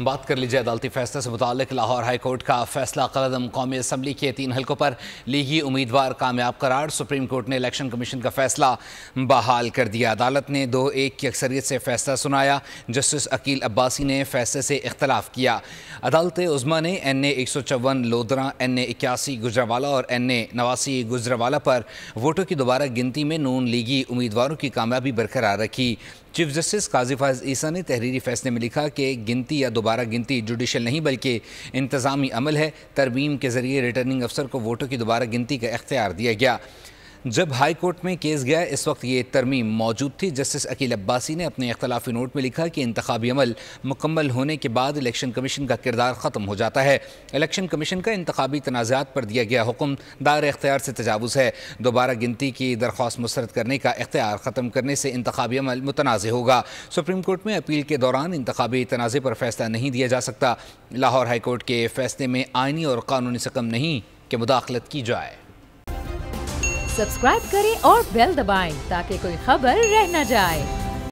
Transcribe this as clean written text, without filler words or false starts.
بات کر لیجیے عدالتی فیصلے سے متعلق لاہور ہائی کورٹ کا فیصلہ قلعہ قومی اسمبلی کے 3 حلقوں پر لیگی امیدوار کامیاب قرار۔ سپریم کورٹ نے الیکشن کمیشن کا فیصلہ بحال کر دیا۔ عدالت نے 2-1 کی اکثریت سے فیصلہ سنایا۔ جسٹس عقیل عباسی نے فیصلے سے اختلاف کیا۔ عدالت عظمیٰ نے NA 154 لودھراں، NA 81 گجرانوالہ اور NA 89 گجرانوالہ پر ووٹوں کی دوبارہ گنتی میں نون لیگی امیدواروں کی کامیابی برقرار رکھی۔ چیف جسٹس قاضی فائز عیسیٰ نے تحریری فیصلے میں لکھا کہ گنتی یا دوبارہ گنتی جوڈیشل نہیں بلکہ انتظامی عمل ہے۔ ترمیم کے ذریعے ریٹرننگ افسر کو ووٹوں کی دوبارہ گنتی کا اختیار دیا گیا۔ جب ہائی کورٹ میں کیس گیا اس وقت یہ ترمیم موجود تھی۔ جسٹس عقیل عباسی نے اپنے اختلافی نوٹ میں لکھا کہ انتخابی عمل مکمل ہونے کے بعد الیکشن کمیشن کا کردار ختم ہو جاتا ہے۔ الیکشن کمیشن کا انتخابی تنازعات پر دیا گیا حکم دائرہ اختیار سے تجاوز ہے۔ دوبارہ گنتی کی درخواست مسترد کرنے کا اختیار ختم کرنے سے انتخابی عمل متنازع ہوگا۔ سپریم کورٹ میں اپیل کے دوران انتخابی تنازع پر فیصلہ نہیں دیا جا سکتا۔ لاہور ہائی کورٹ کے فیصلے میں آئینی اور قانونی سقم نہیں کہ مداخلت کی جائے۔ سبسکرائب کریں اور بیل دبائیں تاکہ کوئی خبر رہ نہ جائے۔